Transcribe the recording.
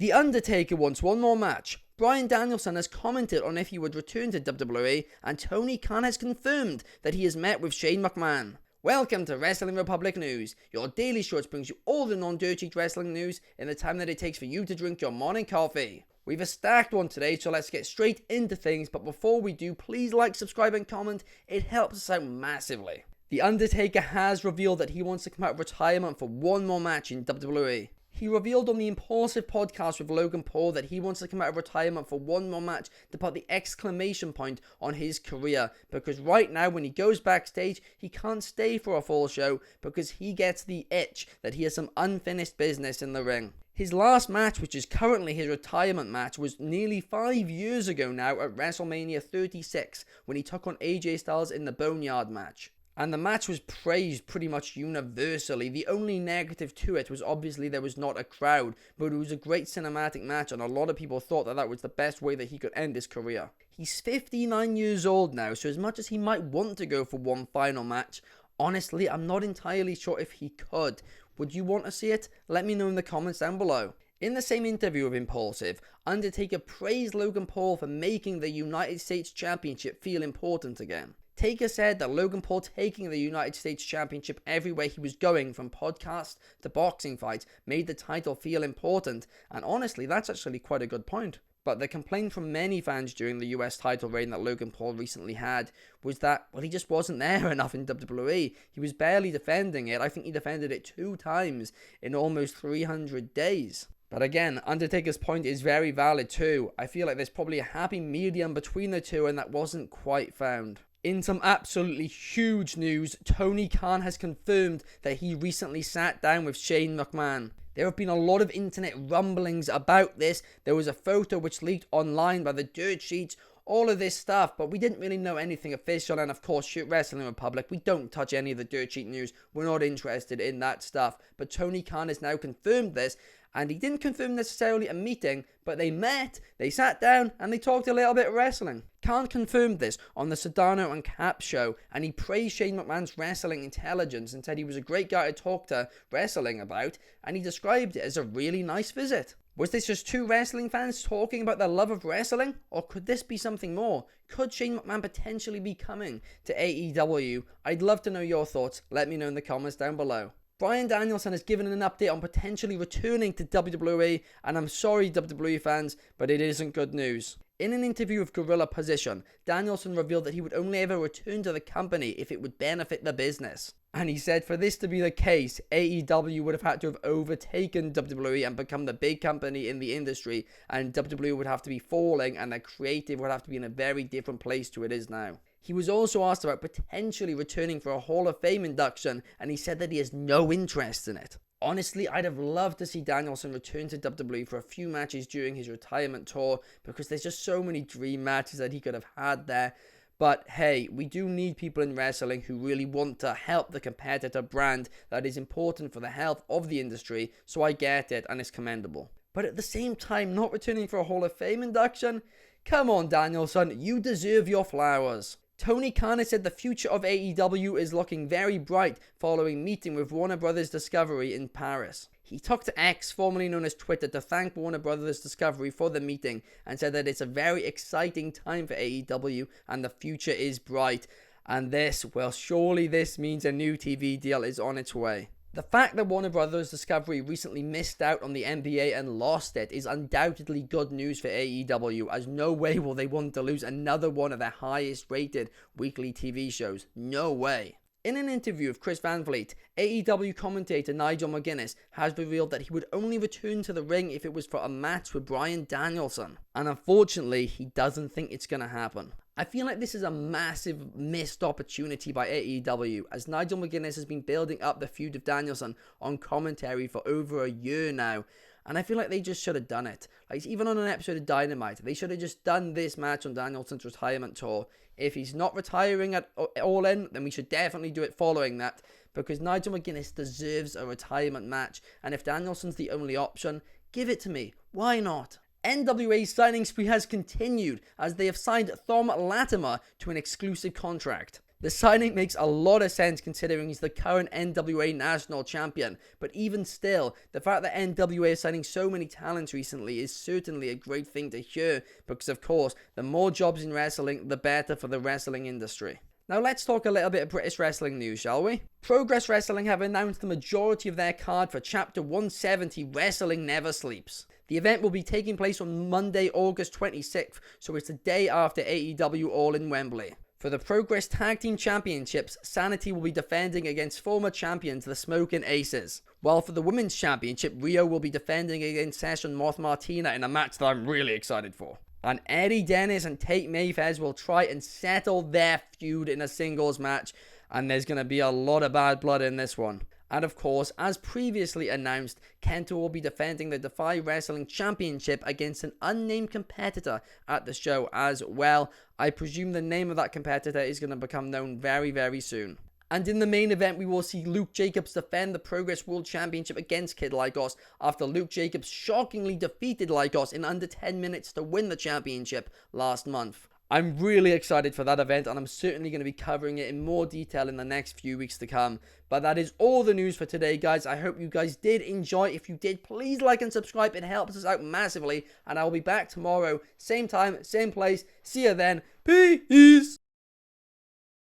The Undertaker wants one more match. Bryan Danielson has commented on if he would return to WWE, and Tony Khan has confirmed that he has met with Shane McMahon. Welcome to Wrestling Republic News, your daily show which brings you all the non-dirt sheet wrestling news in the time that it takes for you to drink your morning coffee. We've a stacked one today, so let's get straight into things, but before we do, please like, subscribe and comment. It helps us out massively. The Undertaker has revealed that he wants to come out of retirement for one more match in WWE. He revealed on the Impulsive podcast with Logan Paul that he wants to come out of retirement for one more match to put the exclamation point on his career, because right now when he goes backstage he can't stay for a full show because he gets the itch that he has some unfinished business in the ring. His last match, which is currently his retirement match, was nearly 5 years ago now at WrestleMania 36 when he took on AJ Styles in the Boneyard match. And the match was praised pretty much universally. The only negative to it was obviously there was not a crowd, but it was a great cinematic match and a lot of people thought that that was the best way that he could end his career. He's 59 years old now, so as much as he might want to go for one final match, honestly, I'm not entirely sure if he could. Would you want to see it? Let me know in the comments down below. In the same interview with Impulsive, Undertaker praised Logan Paul for making the United States Championship feel important again. Taker said that Logan Paul taking the United States Championship everywhere he was going, from podcasts to boxing fights, made the title feel important, and honestly that's actually quite a good point. But the complaint from many fans during the US title reign that Logan Paul recently had was that, well, he just wasn't there enough in WWE. He was barely defending it. I think he defended it 2 times in almost 300 days. But again, Undertaker's point is very valid too. I feel like there's probably a happy medium between the two and that wasn't quite found. In some absolutely huge news, Tony Khan has confirmed that he recently sat down with Shane McMahon. There have been a lot of internet rumblings about this. There was a photo which leaked online by the dirt sheets, all of this stuff, but we didn't really know anything official, and of course, shoot Wrestling Republic, we don't touch any of the dirt sheet news. We're not interested in that stuff. But Tony Khan has now confirmed this, and he didn't confirm necessarily a meeting, but they met, they sat down, and they talked a little bit of wrestling. Khan confirmed this on the Sedano and Cap show, and he praised Shane McMahon's wrestling intelligence and said he was a great guy to talk to wrestling about, and he described it as a really nice visit. Was this just 2 wrestling fans talking about their love of wrestling, or could this be something more? Could Shane McMahon potentially be coming to AEW? I'd love to know your thoughts. Let me know in the comments down below. Bryan Danielson has given an update on potentially returning to WWE, and I'm sorry WWE fans, but it isn't good news. In an interview with Gorilla Position, Danielson revealed that he would only ever return to the company if it would benefit the business. And he said for this to be the case, AEW would have had to have overtaken WWE and become the big company in the industry, and WWE would have to be falling and their creative would have to be in a very different place to it is now. He was also asked about potentially returning for a Hall of Fame induction, and he said that he has no interest in it. Honestly, I'd have loved to see Danielson return to WWE for a few matches during his retirement tour, because there's just so many dream matches that he could have had there. But hey, we do need people in wrestling who really want to help the competitor brand that is important for the health of the industry, so I get it and it's commendable. But at the same time, not returning for a Hall of Fame induction? Come on Danielson, you deserve your flowers. Tony Khan has said the future of AEW is looking very bright following meeting with Warner Brothers Discovery in Paris. He took to X, formerly known as Twitter, to thank Warner Brothers Discovery for the meeting and said that it's a very exciting time for AEW and the future is bright. And this, well, surely this means a new TV deal is on its way. The fact that Warner Brothers Discovery recently missed out on the NBA and lost it is undoubtedly good news for AEW, as no way will they want to lose another one of their highest rated weekly TV shows. No way. In an interview with Chris Van Vliet, AEW commentator Nigel McGinness has revealed that he would only return to the ring if it was for a match with Bryan Danielson. And unfortunately, he doesn't think it's going to happen. I feel like this is a massive missed opportunity by AEW, as Nigel McGinness has been building up the feud of Danielson on commentary for over a year now, and I feel like they just should have done it. Like, even on an episode of Dynamite, they should have just done this match on Danielson's retirement tour. If he's not retiring at All In, then we should definitely do it following that, because Nigel McGinness deserves a retirement match, and if Danielson's the only option, give it to me. Why not? NWA Signing Spree has continued as they have signed Thom Latimer to an exclusive contract. The signing makes a lot of sense considering he's the current NWA National Champion, but even still, the fact that NWA is signing so many talents recently is certainly a great thing to hear, because of course, the more jobs in wrestling, the better for the wrestling industry. Now let's talk a little bit of British wrestling news, shall we? Progress Wrestling have announced the majority of their card for Chapter 170 Wrestling Never Sleeps. The event will be taking place on Monday, August 26th, so it's the day after AEW All in Wembley. For the Progress Tag Team Championships, Sanity will be defending against former champions the Smokin' Aces. While for the Women's Championship, Rio will be defending against Session Moth Martina in a match that I'm really excited for. And Eddie Dennis and Tate Mayfez will try and settle their feud in a singles match, and there's going to be a lot of bad blood in this one. And of course, as previously announced, Kenta will be defending the Defy Wrestling Championship against an unnamed competitor at the show as well. I presume the name of that competitor is going to become known very, very soon. And in the main event, we will see Luke Jacobs defend the Progress World Championship against Kid Lykos after Luke Jacobs shockingly defeated Lykos in under 10 minutes to win the championship last month. I'm really excited for that event, and I'm certainly going to be covering it in more detail in the next few weeks to come. But that is all the news for today, guys. I hope you guys did enjoy. If you did, please like and subscribe. It helps us out massively, and I'll be back tomorrow, same time, same place. See you then. Peace!